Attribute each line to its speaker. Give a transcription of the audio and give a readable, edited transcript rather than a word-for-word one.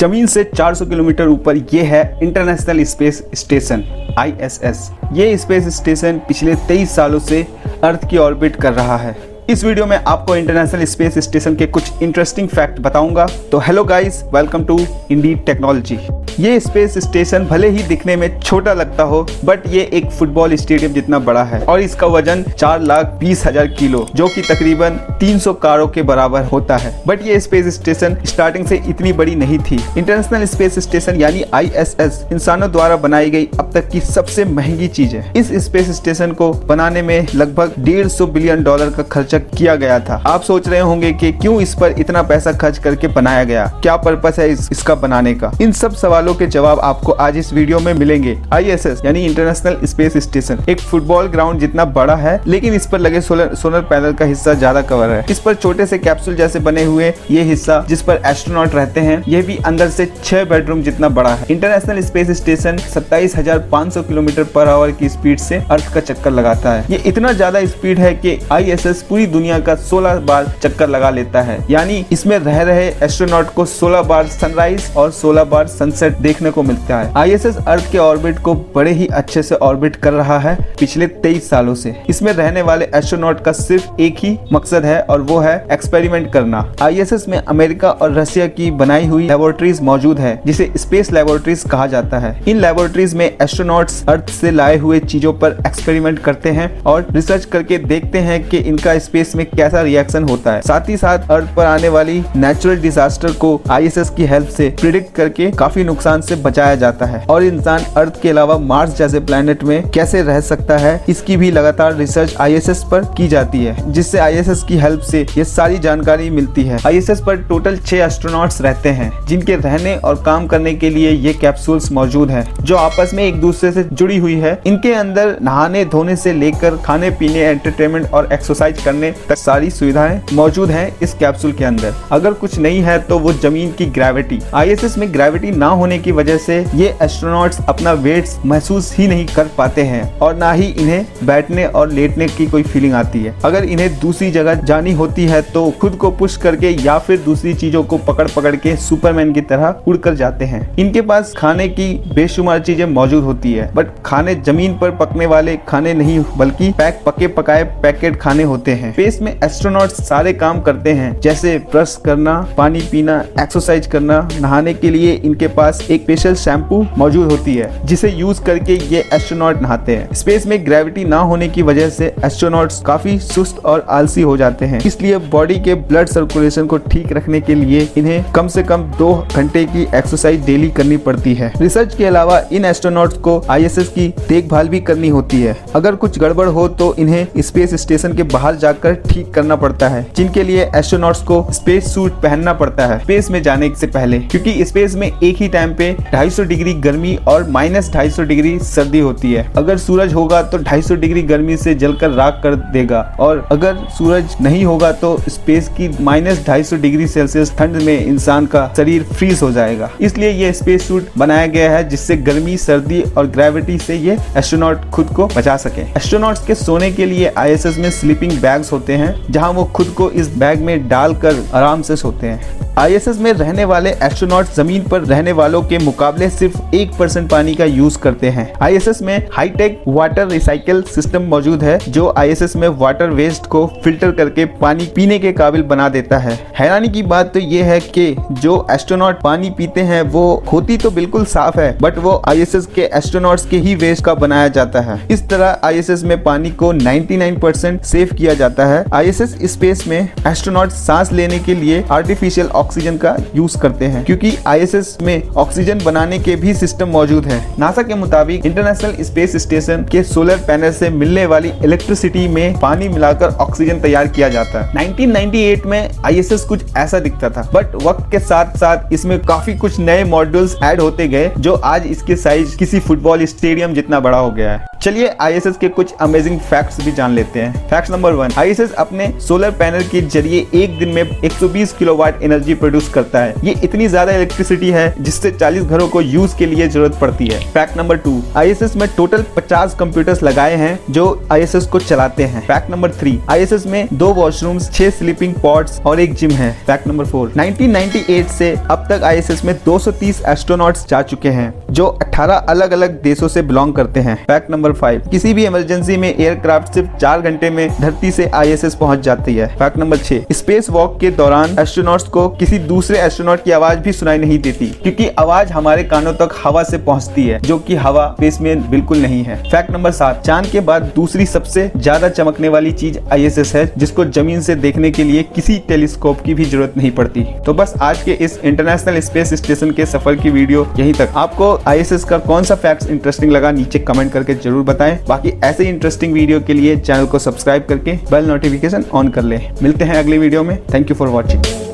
Speaker 1: जमीन से 400 किलोमीटर ऊपर ये है इंटरनेशनल स्पेस स्टेशन ISS। ये स्पेस स्टेशन पिछले 23 सालों से अर्थ की ऑर्बिट कर रहा है। इस वीडियो में आपको इंटरनेशनल स्पेस स्टेशन के कुछ इंटरेस्टिंग फैक्ट बताऊंगा। तो hello guys, welcome to Indie Technology. ये स्पेस स्टेशन भले ही दिखने में छोटा लगता हो, बट ये एक फुटबॉल स्टेडियम जितना बड़ा है और इसका वजन 4,20,000 किलो, जो कि तकरीबन 300 कारों के बराबर होता है। बट ये स्पेस स्टेशन स्टार्टिंग से इतनी बड़ी नहीं थी। इंटरनेशनल स्पेस स्टेशन यानी ISS इंसानों द्वारा बनाई गई अब तक की सबसे महंगी चीज है। इस स्पेस स्टेशन को बनाने में लगभग $150 बिलियन का खर्चा किया गया था। आप सोच रहे होंगे कि क्यों इस पर इतना पैसा खर्च करके बनाया गया, क्या पर्पस है इसका बनाने का। इन सब सवालों के जवाब आपको आज इस वीडियो में मिलेंगे। ISS यानी इंटरनेशनल स्पेस स्टेशन एक फुटबॉल ग्राउंड जितना बड़ा है, लेकिन इस पर लगे सोलर पैनल का हिस्सा ज्यादा कवर है। इस पर छोटे से कैप्सूल जैसे बने हुए ये हिस्सा जिस पर एस्ट्रोनॉट रहते हैं, ये भी अंदर से 6 बेडरूम जितना बड़ा है। International space station 27,500 kilometre per hour की स्पीड से अर्थ का चक्कर लगाता है। ये इतना ज्यादा स्पीड है कि ISS पूरी दुनिया का 16 बार चक्कर लगा लेता है। यानी इसमें रह रहे एस्ट्रोनॉट को 16 बार सनराइज और 16 बार सनसेट देखने को मिलता है। ISS अर्थ के ऑर्बिट को बड़े ही अच्छे से ऑर्बिट कर रहा है पिछले 23 सालों से। इसमें रहने वाले एस्ट्रोनॉट का सिर्फ एक ही मकसद है और वो है एक्सपेरिमेंट करना। ISS में अमेरिका और रशिया की बनाई हुई लेबोरेटरीज मौजूद है, जिसे स्पेस लेबोरेटरीज कहा जाता है। इन लेबोरेटरीज में एस्ट्रोनॉट्स अर्थ से लाए हुए चीजों पर एक्सपेरिमेंट करते हैं और रिसर्च करके देखते हैं कि इनका स्पेस में कैसा रिएक्शन होता है। साथ ही साथ अर्थ पर आने वाली नेचुरल डिजास्टर को ISS की हेल्प से प्रिडिक्ट करके काफी नुकसान से बचाया जाता है और इंसान अर्थ के अलावा मार्स जैसे प्लेनेट में कैसे रह सकता है, इसकी भी लगातार रिसर्च ISS पर की जाती है, जिससे ISS की हेल्प से ये सारी जानकारी मिलती है। ISS पर टोटल 6 एस्ट्रोनॉट्स रहते हैं, जिनके रहने और काम करने के लिए ये कैप्सूल्स मौजूद हैं, जो आपस में एक दूसरे से जुड़ी हुई है। इनके अंदर नहाने धोने से लेकर खाने पीने, एंटरटेनमेंट और एक्सरसाइज करने तक सारी सुविधाएं मौजूद हैं इस कैप्सूल के अंदर। अगर कुछ नहीं है तो वो जमीन की ग्रेविटी। ISS में ग्रेविटी ना होने की वजह से ये एस्ट्रोनॉट्स अपना वेट महसूस ही नहीं कर पाते हैं और ना ही इन्हें बैठने और लेटने की कोई फीलिंग आती है। अगर इन्हें दूसरी जगह जानी होती है तो खुद को पुश करके या फिर दूसरी चीजों को पकड़ के सुपरमैन की तरह उड़कर जाते हैं। इनके पास खाने की बेशुमार चीजें मौजूद होती है, बट खाने जमीन पर पकने वाले खाने नहीं, बल्कि पके पकाए पैकेट खाने होते हैं। स्पेस में एस्ट्रोनॉट्स सारे काम करते हैं, जैसे ब्रश करना, पानी पीना, एक्सरसाइज करना। नहाने के लिए इनके पास एक स्पेशल शैम्पू मौजूद होती है, जिसे यूज करके ये एस्ट्रोनॉट नहाते हैं। स्पेस में ग्रेविटी ना होने की वजह से एस्ट्रोनॉट्स काफी सुस्त और आलसी हो जाते हैं, इसलिए बॉडी के ब्लड सर्कुलेशन को ठीक रखने के लिए इन्हें कम से कम 2 घंटे की एक्सरसाइज डेली करनी पड़ती है। रिसर्च के अलावा इन एस्ट्रोनॉट्स को ISS की देखभाल भी करनी होती है। अगर कुछ गड़बड़ हो तो इन्हें स्पेस स्टेशन के बाहर जाकर ठीक करना पड़ता है, जिनके लिए एस्ट्रोनॉट्स को स्पेस सूट पहनना पड़ता है स्पेस में जाने से पहले, क्योंकि स्पेस में एक ही टाइम पे 250 डिग्री गर्मी और -250 डिग्री सर्दी होती है। अगर सूरज होगा तो 250 डिग्री गर्मी से जलकर राख कर देगा, और अगर सूरज नहीं होगा तो स्पेस की -250 डिग्री सेल्सियस ठंड में इंसान का शरीर फ्रीज हो जाएगा। इसलिए ये स्पेस सूट बनाया गया है, जिससे गर्मी, सर्दी और ग्रेविटी से ये एस्ट्रोनॉट खुद को बचा सके। एस्ट्रोनॉट्स के सोने के लिए ISS में स्लीपिंग बैग्स होते हैं, जहां वो खुद को इस बैग में डालकर आराम से सोते हैं। ISS में रहने वाले एस्ट्रोनॉट जमीन पर रहने वालों के मुकाबले सिर्फ 1% पानी का यूज करते हैं। ISS में हाईटेक वाटर रिसाइकल सिस्टम मौजूद है, जो ISS में वाटर वेस्ट को फिल्टर करके पानी पीने के काबिल बना देता है। हैरानी की बात तो ये है कि जो एस्ट्रोनॉट पानी पीते हैं वो होती तो बिल्कुल साफ है, बट वो ISS के एस्ट्रोनॉट्स के ही वेस्ट का बनाया जाता है। इस तरह ISS में पानी को 99% सेव किया जाता है। ISS स्पेस में एस्ट्रोनॉट सांस लेने के लिए आर्टिफिशियल ऑक्सीजन का यूज करते हैं, क्योंकि ISS में ऑक्सीजन बनाने के भी सिस्टम मौजूद है। नासा के मुताबिक इंटरनेशनल स्पेस स्टेशन के सोलर पैनल से मिलने वाली इलेक्ट्रिसिटी में पानी मिलाकर ऑक्सीजन तैयार किया जाता है। 1998 में ISS कुछ ऐसा दिखता था, बट वक्त के साथ साथ इसमें काफी कुछ नए मॉड्यूल्स ऐड होते गए, जो आज इसके साइज किसी फुटबॉल स्टेडियम जितना बड़ा हो गया है। चलिए ISS के कुछ अमेजिंग फैक्ट्स भी जान लेते हैं। फैक्ट नंबर 1, ISS अपने सोलर पैनल के जरिए एक दिन में 120 किलोवाट एनर्जी प्रोड्यूस करता है। ये इतनी ज्यादा इलेक्ट्रिसिटी है जिससे 40 घरों को यूज के लिए जरूरत पड़ती है। फैक्ट नंबर 2, ISS में टोटल 50 कंप्यूटर्स लगाए हैं जो ISS को चलाते हैं। फैक्ट नंबर 3, ISS में 2 वॉशरूम्स, 6 स्लीपिंग पॉड्स और एक जिम है। फैक्ट नंबर 4, 1998 से अब तक ISS में 230 एस्ट्रोनॉट्स जा चुके हैं जो 18 अलग अलग देशों से बिलोंग करते हैं। फैक्ट नंबर 5, किसी भी इमरजेंसी में एयरक्राफ्ट सिर्फ 4 घंटे में धरती से ISS पहुंच जाती है। फैक्ट नंबर 6, स्पेस वॉक के दौरान एस्ट्रोनॉट्स को किसी दूसरे एस्ट्रोनॉट की आवाज भी सुनाई नहीं देती क्योंकि आवाज हमारे कानों तक हवा से पहुंचती है जो कि हवा स्पेस में बिल्कुल नहीं है। फैक्ट नंबर 7, चांद के बाद दूसरी सबसे ज्यादा चमकने वाली चीज ISS है जिसको जमीन से देखने के लिए किसी टेलीस्कोप की भी जरूरत नहीं पड़ती। तो बस आज के इस इंटरनेशनल स्पेस स्टेशन के सफर की वीडियो यहीं तक। आपको ISS का कौन सा फैक्ट इंटरेस्टिंग लगा नीचे कमेंट करके जरूर बताएं। बाकी ऐसे ही इंटरेस्टिंग वीडियो के लिए चैनल को सब्सक्राइब करके बेल नोटिफिकेशन ऑन कर लें। मिलते हैं अगली वीडियो में। Thank you for watching.